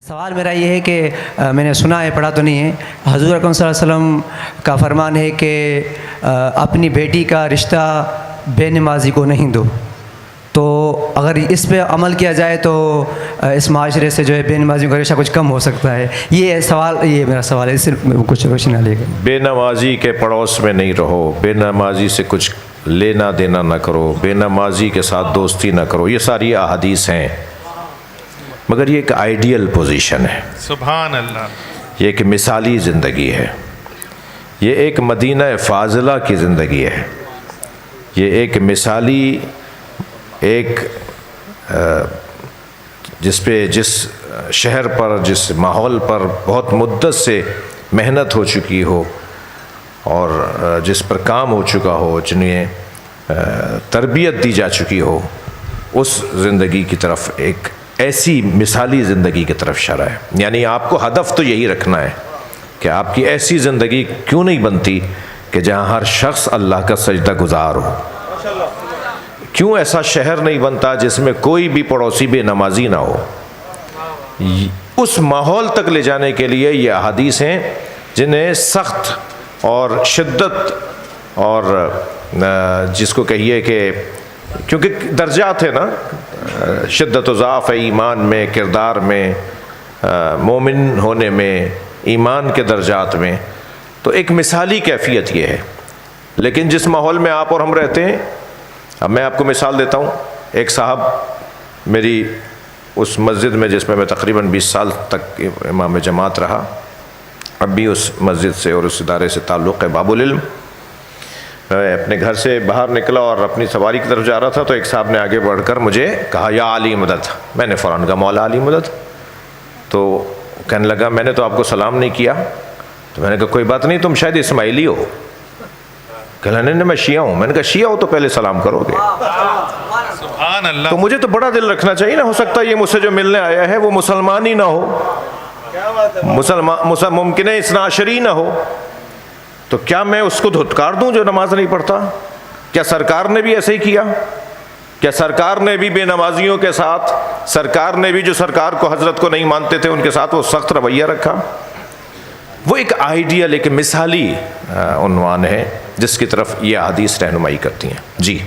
سوال میرا یہ ہے کہ میں نے سنا ہے، پڑھا تو نہیں ہے، حضور اکرم صلی اللہ علیہ وسلم کا فرمان ہے کہ اپنی بیٹی کا رشتہ بے نمازی کو نہیں دو. تو اگر اس پہ عمل کیا جائے تو اس معاشرے سے جو ہے بے نمازیوں کا رشتہ کچھ کم ہو سکتا ہے. یہ میرا سوال ہے، صرف کچھ روشنی لے گا. بے نمازی کے پڑوس میں نہیں رہو، بے نمازی سے کچھ لینا دینا نہ کرو، بے نمازی کے ساتھ دوستی نہ کرو، یہ ساری احادیث ہیں. مگر یہ ایک آئیڈیل پوزیشن ہے. سبحان اللہ. یہ ایک مثالی زندگی ہے، یہ ایک مدینہ فاضلہ کی زندگی ہے، یہ ایک مثالی ایک جس شہر پر، جس ماحول پر بہت مدت سے محنت ہو چکی ہو اور جس پر کام ہو چکا ہو، جنہیں تربیت دی جا چکی ہو، اس زندگی کی طرف، ایک ایسی مثالی زندگی کی طرف اشارہ ہے. یعنی آپ کو ہدف تو یہی رکھنا ہے کہ آپ کی ایسی زندگی کیوں نہیں بنتی کہ جہاں ہر شخص اللہ کا سجدہ گزار ہو. کیوں ایسا شہر نہیں بنتا جس میں کوئی بھی پڑوسی بے نمازی نہ ہو. اس ماحول تک لے جانے کے لیے یہ احادیث ہیں جنہیں سخت اور شدت اور جس کو کہیے کہ کیونکہ درجات ہے نا، شدت و ضعف ہے ایمان میں، کردار میں، مومن ہونے میں، ایمان کے درجات میں. تو ایک مثالی کیفیت یہ ہے. لیکن جس ماحول میں آپ اور ہم رہتے ہیں، اب میں آپ کو مثال دیتا ہوں. ایک صاحب میری اس مسجد میں جس میں میں تقریباً 20 سال تک امام جماعت رہا، اب بھی اس مسجد سے اور اس ادارے سے تعلق ہے، باب العلم. میں اپنے گھر سے باہر نکلا اور اپنی سواری کی طرف جا رہا تھا تو ایک صاحب نے آگے بڑھ کر مجھے کہا یا علی مدد. میں نے فوراً کہا مولا علی مدد. تو کہنے لگا میں نے تو آپ کو سلام نہیں کیا. تو میں نے کہا کوئی بات نہیں، تم شاید اسماعیلی ہو. کہنے لگا نہیں میں شیعہ ہوں. میں نے کہا شیعہ ہو تو پہلے سلام کرو گے. سبحان اللہ. تو مجھے تو بڑا دل رکھنا چاہیے نا، ہو سکتا ہے یہ مجھ سے جو ملنے آیا ہے وہ مسلمان ہی نہ ہو، ممکن ہے اثنا عشری نہ ہو. تو کیا میں اس کو دھتکار دوں جو نماز نہیں پڑھتا؟ کیا سرکار نے بھی ایسے ہی کیا؟ کیا سرکار نے بھی بے نمازیوں کے ساتھ، سرکار نے بھی جو سرکار کو، حضرت کو نہیں مانتے تھے، ان کے ساتھ وہ سخت رویہ رکھا؟ وہ ایک آئیڈیل، ایک مثالی عنوان ہے جس کی طرف یہ احادیث رہنمائی کرتی ہیں. جی